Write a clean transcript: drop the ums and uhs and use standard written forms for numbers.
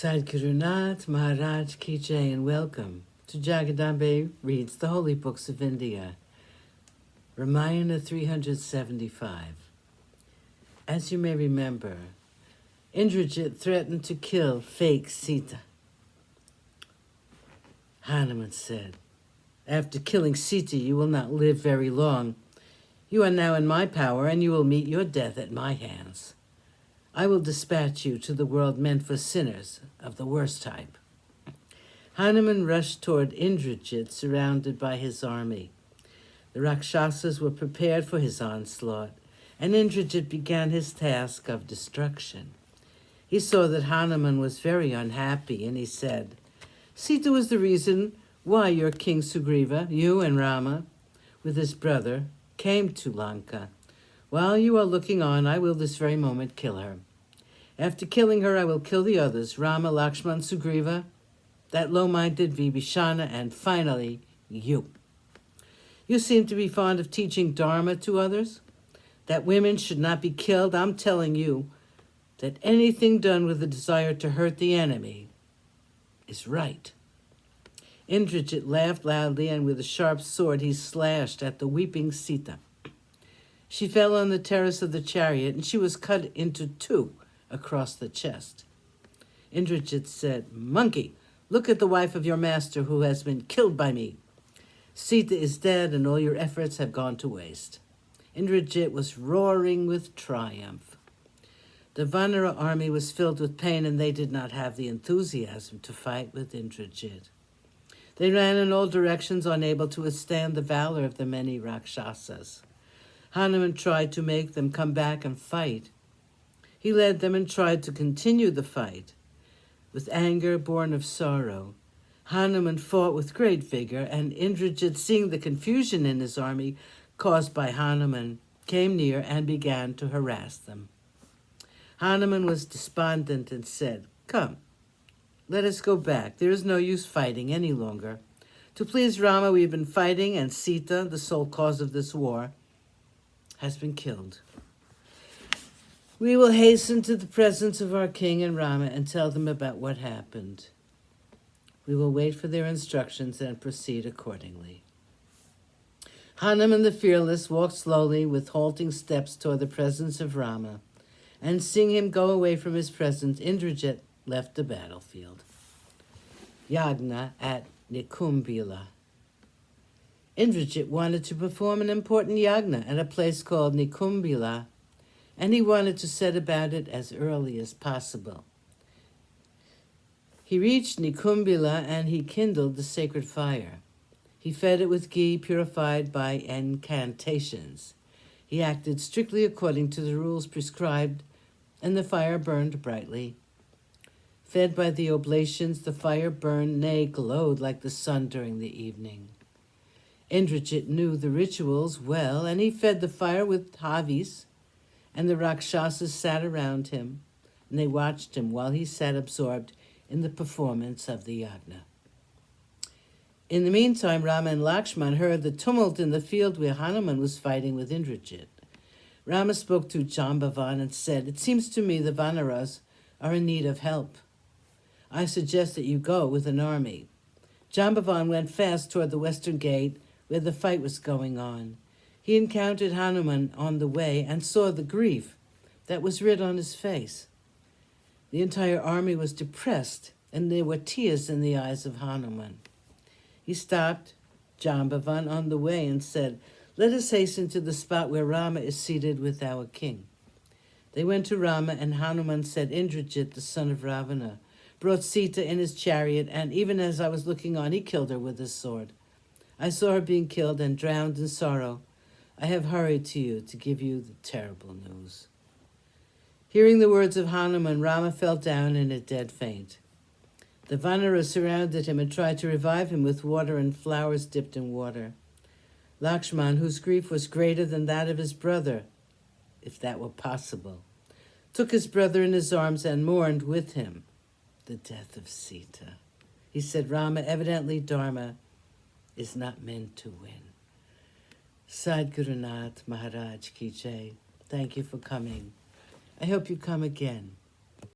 Sadhguru Nath Maharaj Ki Jai, and welcome to Jagadambe Reads the Holy Books of India, Ramayana375. As you may remember, Indrajit threatened to kill fake Sita. Hanuman said, "After killing Sita, you will not live very long. You are now in my power, and you will meet your death at my hands. I will dispatch you to the world meant for sinners of the worst type." Hanuman rushed toward Indrajit, surrounded by his army. The Rakshasas were prepared for his onslaught, and Indrajit began his task of destruction. He saw that Hanuman was very unhappy, and he said, "Sita was the reason why your King Sugriva, you and Rama, with his brother, came to Lanka. While you are looking on, I will this very moment kill her. After killing her, I will kill the others, Rama, Lakshman, Sugriva, that low-minded Vibhishana, and finally, you. You seem to be fond of teaching Dharma to others, that women should not be killed. I'm telling you that anything done with the desire to hurt the enemy is right." Indrajit laughed loudly, and with a sharp sword he slashed at the weeping Sita. She fell on the terrace of the chariot, and she was cut into two across the chest. Indrajit said, "Monkey, look at the wife of your master who has been killed by me. Sita is dead, and all your efforts have gone to waste." Indrajit was roaring with triumph. The Vanara army was filled with pain, and they did not have the enthusiasm to fight with Indrajit. They ran in all directions, unable to withstand the valor of the many Rakshasas. Hanuman tried to make them come back and fight. He led them and tried to continue the fight. With anger born of sorrow, Hanuman fought with great vigor, and Indrajit, seeing the confusion in his army caused by Hanuman, came near and began to harass them. Hanuman was despondent and said, "Come, let us go back. There is no use fighting any longer. To please Rama, we have been fighting, and Sita, the sole cause of this war, has been killed. We will hasten to the presence of our king and Rama and tell them about what happened. We will wait for their instructions and proceed accordingly." Hanuman the fearless walked slowly with halting steps toward the presence of Rama, and seeing him go away from his presence, Indrajit left the battlefield. Yagna at Nikumbila. Indrajit wanted to perform an important yagna at a place called Nikumbila, and he wanted to set about it as early as possible. He reached Nikumbila and he kindled the sacred fire. He fed it with ghee purified by incantations. He acted strictly according to the rules prescribed, and the fire burned brightly. Fed by the oblations, the fire burned, nay, glowed like the sun during the evening. Indrajit knew the rituals well, and he fed the fire with havis, and the Rakshasas sat around him, and they watched him while he sat absorbed in the performance of the yagna. In the meantime, Rama and Lakshman heard the tumult in the field where Hanuman was fighting with Indrajit. Rama spoke to Jambavan and said, "It seems to me the Vanaras are in need of help. I suggest that you go with an army." Jambavan went fast toward the western gate where the fight was going on. He encountered Hanuman on the way and saw the grief that was writ on his face. The entire army was depressed, and there were tears in the eyes of Hanuman. He stopped Jambavan on the way and said, "Let us hasten to the spot where Rama is seated with our king." They went to Rama, and Hanuman said, "Indrajit, the son of Ravana, brought Sita in his chariot, and even as I was looking on, he killed her with his sword. I saw her being killed and drowned in sorrow. I have hurried to you to give you the terrible news." Hearing the words of Hanuman, Rama fell down in a dead faint. The Vanaras surrounded him and tried to revive him with water and flowers dipped in water. Lakshman, whose grief was greater than that of his brother, if that were possible, took his brother in his arms and mourned with him the death of Sita. He said, "Rama, evidently Dharma is not meant to win." Sadhguru Nath Maharaj Ki Jai. Thank you for coming. I hope you come again.